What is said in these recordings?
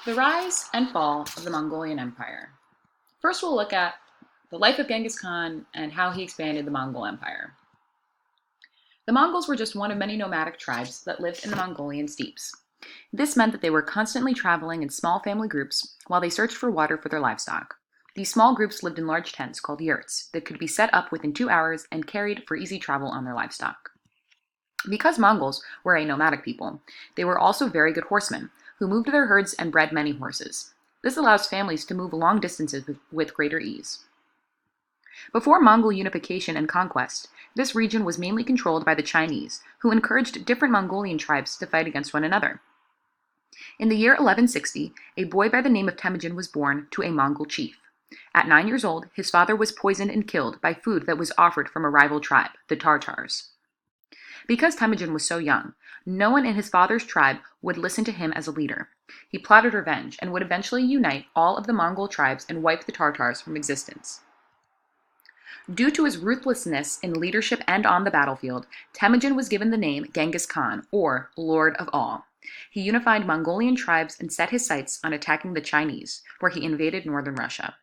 The rise and fall of the Mongolian Empire. First, we'll look at the life of Genghis Khan and how he expanded the Mongol Empire. The Mongols were just one of many nomadic tribes that lived in the Mongolian steppes. This meant that they were constantly traveling in small family groups while they searched for water for their livestock. These small groups lived in large tents called yurts that could be set up within 2 hours and carried for easy travel on their livestock. Because Mongols were a nomadic people, they were also very good horsemen, who moved their herds and bred many horses. This allows families to move long distances with greater ease. Before Mongol unification and conquest, this region was mainly controlled by the Chinese, who encouraged different Mongolian tribes to fight against one another. In the year 1160, a boy by the name of Temujin was born to a Mongol chief. At 9 years old, his father was poisoned and killed by food that was offered from a rival tribe, the Tartars. Because Temujin was so young, no one in his father's tribe would listen to him as a leader. He plotted revenge and would eventually unite all of the Mongol tribes and wipe the Tartars from existence. Due to his ruthlessness in leadership and on the battlefield, Temujin was given the name Genghis Khan, or Lord of All. He unified Mongolian tribes and set his sights on attacking the Chinese, where he invaded northern Russia.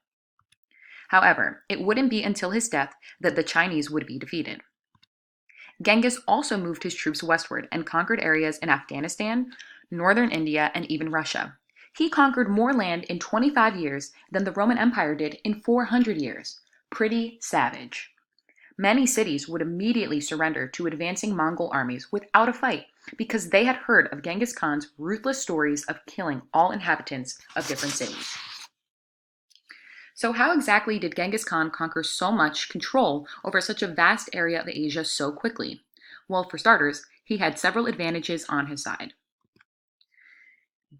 However, it wouldn't be until his death that the Chinese would be defeated. Genghis also moved his troops westward and conquered areas in Afghanistan, northern India, and even Russia. He conquered more land in 25 years than the Roman Empire did in 400 years. Pretty savage. Many cities would immediately surrender to advancing Mongol armies without a fight because they had heard of Genghis Khan's ruthless stories of killing all inhabitants of different cities. So how exactly did Genghis Khan conquer so much control over such a vast area of Asia so quickly? Well, for starters, he had several advantages on his side.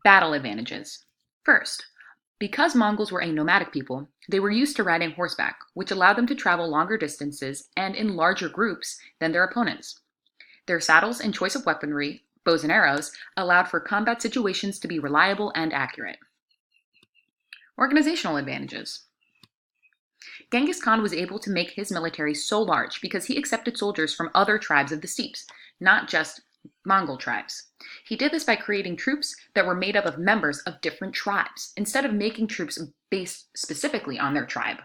Battle advantages. First, because Mongols were a nomadic people, they were used to riding horseback, which allowed them to travel longer distances and in larger groups than their opponents. Their saddles and choice of weaponry, bows and arrows, allowed for combat situations to be reliable and accurate. Organizational advantages. Genghis Khan was able to make his military so large because he accepted soldiers from other tribes of the steppes, not just Mongol tribes. He did this by creating troops that were made up of members of different tribes, instead of making troops based specifically on their tribe.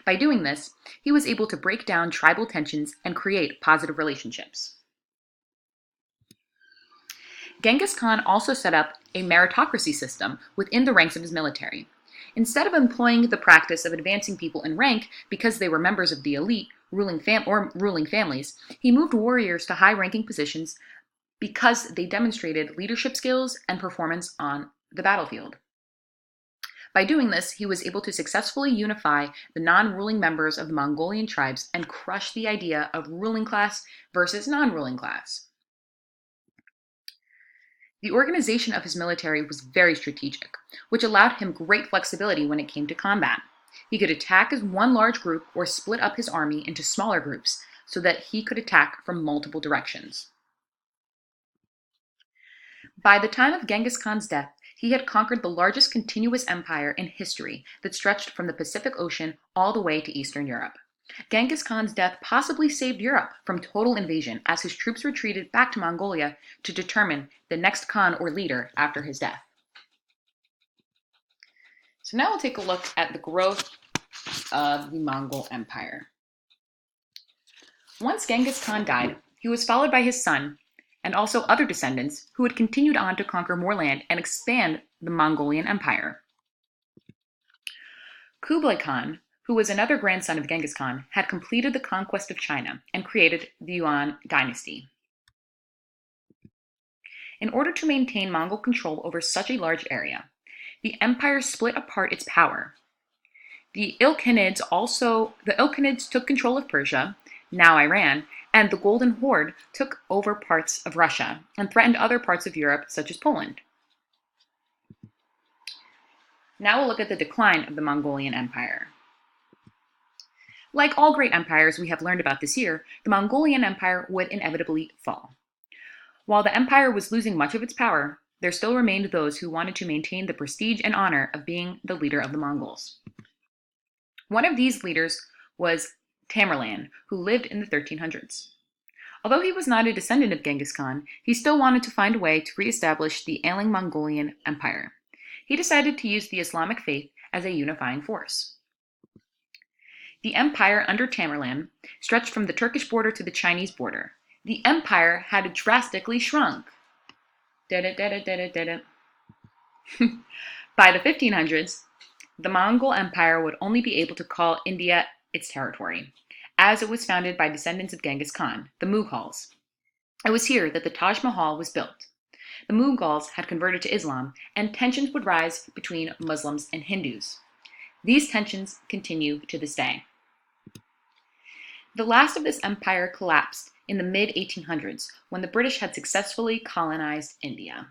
By doing this, he was able to break down tribal tensions and create positive relationships. Genghis Khan also set up a meritocracy system within the ranks of his military. Instead of employing the practice of advancing people in rank because they were members of the elite ruling families, he moved warriors to high-ranking positions because they demonstrated leadership skills and performance on the battlefield. By doing this, he was able to successfully unify the non-ruling members of the Mongolian tribes and crush the idea of ruling class versus non-ruling class. The organization of his military was very strategic, which allowed him great flexibility when it came to combat. He could attack as one large group or split up his army into smaller groups so that he could attack from multiple directions. By the time of Genghis Khan's death, he had conquered the largest continuous empire in history that stretched from the Pacific Ocean all the way to Eastern Europe. Genghis Khan's death possibly saved Europe from total invasion as his troops retreated back to Mongolia to determine the next Khan or leader after his death. So now we'll take a look at the growth of the Mongol Empire. Once Genghis Khan died, he was followed by his son and also other descendants who had continued on to conquer more land and expand the Mongolian Empire. Kublai Khan, who was another grandson of Genghis Khan, had completed the conquest of China and created the Yuan dynasty. In order to maintain Mongol control over such a large area, the empire split apart its power. The Ilkhanids took control of Persia, now Iran, and the Golden Horde took over parts of Russia and threatened other parts of Europe, such as Poland. Now we'll look at the decline of the Mongolian Empire. Like all great empires we have learned about this year, the Mongolian Empire would inevitably fall. While the empire was losing much of its power, there still remained those who wanted to maintain the prestige and honor of being the leader of the Mongols. One of these leaders was Tamerlan, who lived in the 1300s. Although he was not a descendant of Genghis Khan, he still wanted to find a way to reestablish the ailing Mongolian Empire. he decided to use the Islamic faith as a unifying force. The empire under Tamerlan stretched from the Turkish border to the Chinese border. The empire had drastically shrunk. By the 1500s, the Mongol Empire would only be able to call India its territory, as it was founded by descendants of Genghis Khan, the Mughals. It was here that the Taj Mahal was built. The Mughals had converted to Islam, and tensions would rise between Muslims and Hindus. These tensions continue to this day. The last of this empire collapsed in the mid-1800s when the British had successfully colonized India.